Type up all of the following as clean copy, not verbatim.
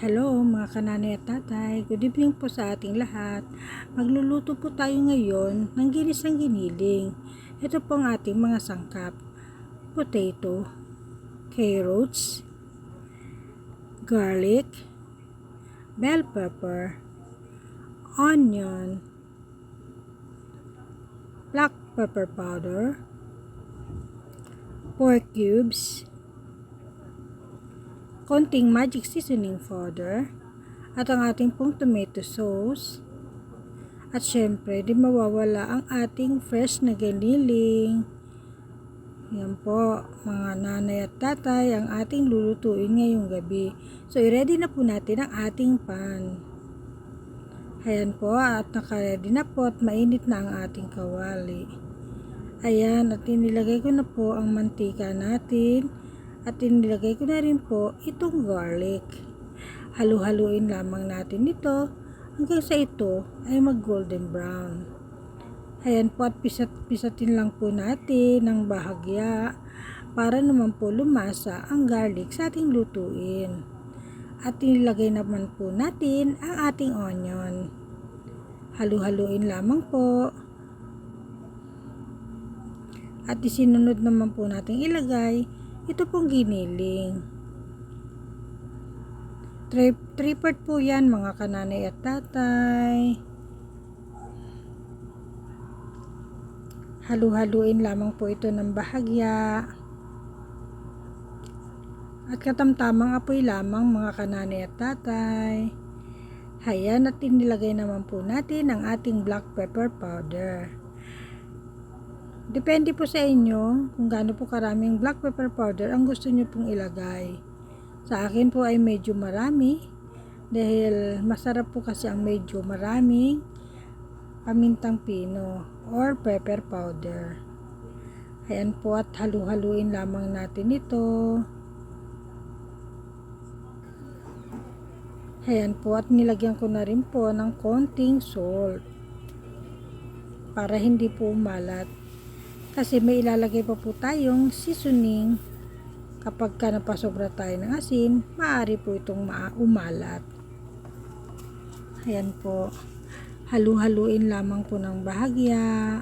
Hello mga kananay at tatay, good evening po sa ating lahat. Magluluto po tayo ngayon ng ginisang giniling. Ito po ang ating mga sangkap: potato, carrots, garlic, bell pepper, onion, black pepper powder, pork cubes, konting magic seasoning powder, at ang ating pong tomato sauce. At syempre, di mawawala ang ating fresh na giniling. Yan po, mga nanay at tatay, ang ating lulutuin ngayong gabi. So, i-ready na po natin ang ating pan. Ayan po, at naka-ready na po at mainit na ang ating kawali. Ayan, at inilagay ko na po ang mantika natin. At inilagay ko na rin po itong garlic. Halu-haluin lamang natin ito hanggang sa ito ay mag golden brown. Ayan po, at pisatin lang po natin ng bahagya para naman po lumasa ang garlic sa ating lutuin. At inilagay naman po natin ang ating onion. Halu-haluin lamang po. At isinunod naman po natin ilagay ito pong giniling. 3/4 po yan mga kananay at tatay. Halu-haluin lamang po ito ng bahagya. At katamtamang apoy lamang mga kananay at tatay. Ayan, at inilagay naman po natin ang ating black pepper powder. Depende po sa inyo kung gaano po karaming black pepper powder ang gusto nyo pong ilagay. Sa akin po ay medyo marami dahil masarap po kasi ang medyo maraming pamintang pino or pepper powder. Ayan po, at halu-haluin lamang natin ito. Ayan po, at nilagyan ko na rin po ng konting salt para hindi po umalat. Kasi may ilalagay pa po tayong seasoning. Kapag ka napasobra tayo ng asin, maaari po itong umalat. Ayan po. Halu-haluin lamang po ng bahagya.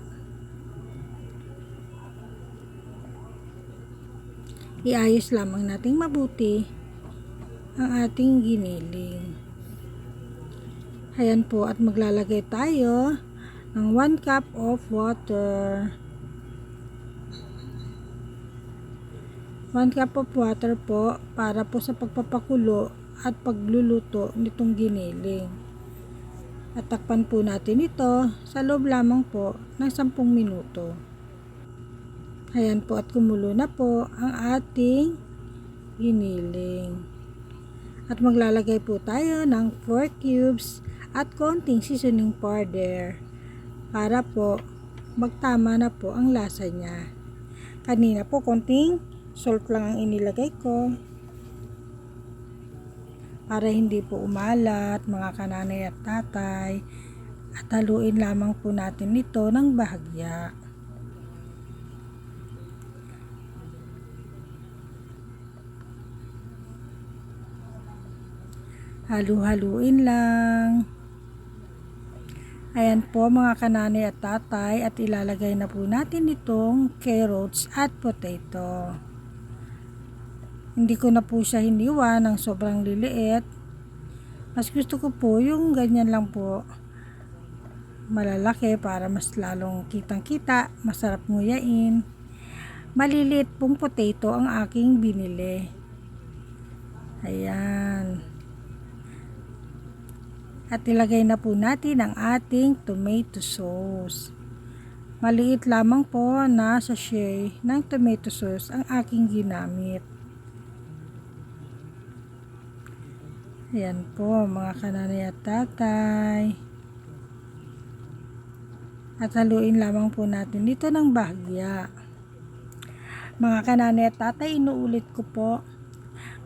Iayos lamang nating mabuti ang ating giniling. Ayan po, at maglalagay tayo ng 1 cup of water. 1 cup of water po para po sa pagpapakulo at pagluluto nitong giniling. At takpan po natin ito sa loob lamang po ng 10 minuto. Ayan po, at kumulo na po ang ating giniling. At maglalagay po tayo ng 4 cubes at konting seasoning powder para po magtama na po ang lasa niya. Kanina po konting salt lang ang inilagay ko para hindi po umalat mga kananay at tatay. At haluin lamang po natin ito ng bahagya. Halu-haluin lang. Ayan po mga kananay at tatay, at ilalagay na po natin itong carrots at potato. Hindi ko na po siya hiniwa ng sobrang liliit. Mas gusto ko po yung ganyan lang po, malalaki, para mas lalong kitang-kita, masarap nguyain. Maliliit pong potato ang aking binili. Ayan. At ilagay na po natin ang ating tomato sauce. Maliit lamang po na sachet ng tomato sauce ang aking ginamit. Ayan po mga kananay at tatay. At haluin lamang po natin dito ng bahagya. Mga kananay at tatay, inuulit ko po,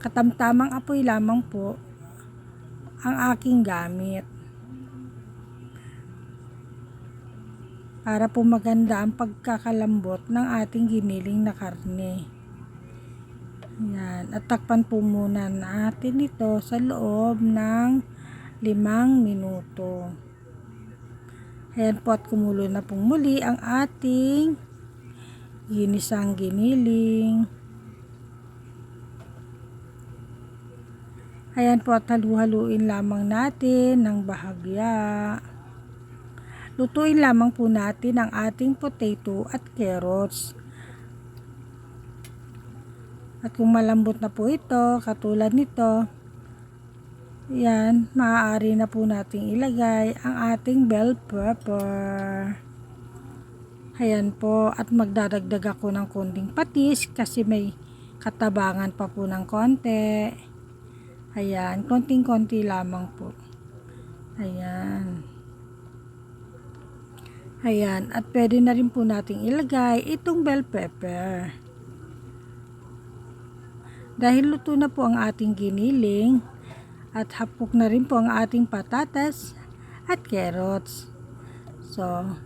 katamtamang apoy lamang po ang aking gamit. Para po maganda ang pagkakalambot ng ating giniling na karne. Yan. At takpan po muna natin ito sa loob ng 5 minuto. Ayan po, at kumulo na pong muli ang ating ginisang giniling. Ayan po, at halu-haluin lamang natin ng bahagya. Lutuin lamang po natin ang ating potato at carrots. At kung malambot na po ito, katulad nito, yan, maaari na po nating ilagay ang ating bell pepper. Ayan po, at magdadagdag ako ng konting patis kasi may katabangan pa po ng konti. Ayan, konting-konti lamang po. Ayan. Ayan, at pwede na rin po nating ilagay itong bell pepper. Dahil luto na po ang ating giniling, at hapok na rin po ang ating patatas at carrots. So,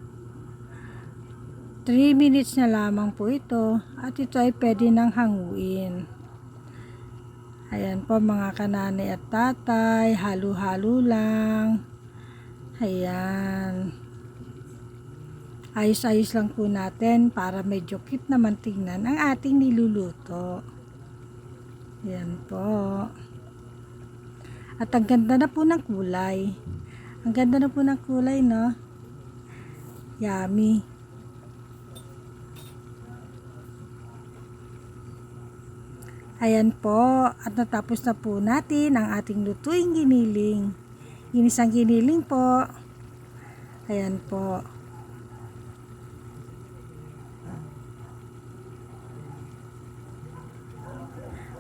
3 minutes na lamang po ito, at ito ay pwede nang hanguin. Ayan po mga kananay at tatay, halo-halo lang. Ayan. Ayos-ayos lang po natin para medyo cute naman tingnan ang ating niluluto. Ayan po. At ang ganda na po ng kulay. Ang ganda na po ng kulay, no? Yummy. Ayan po. At natapos na po natin ang ating lutuing giniling. Ginisang giniling po. Ayan po.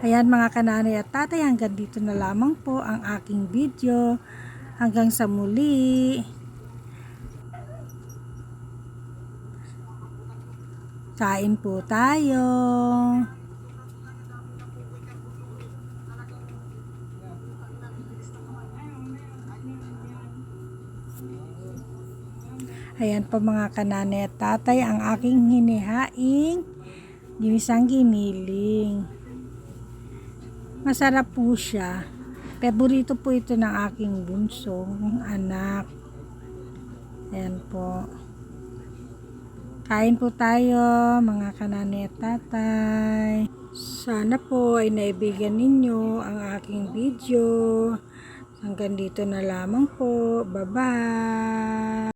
Ayan mga kananay at tatay, hanggang dito na lamang po ang aking video. Hanggang sa muli. Kain po tayo. Ayan po mga kananay at tatay, ang aking hinihaing ginisang giniling. Masarap po siya. Paborito po ito ng aking bunsong anak. Ayan po. Kain po tayo mga kananay at tatay. Sana po ay naibigan ninyo ang aking video. Hanggang dito na lamang po. Bye-bye!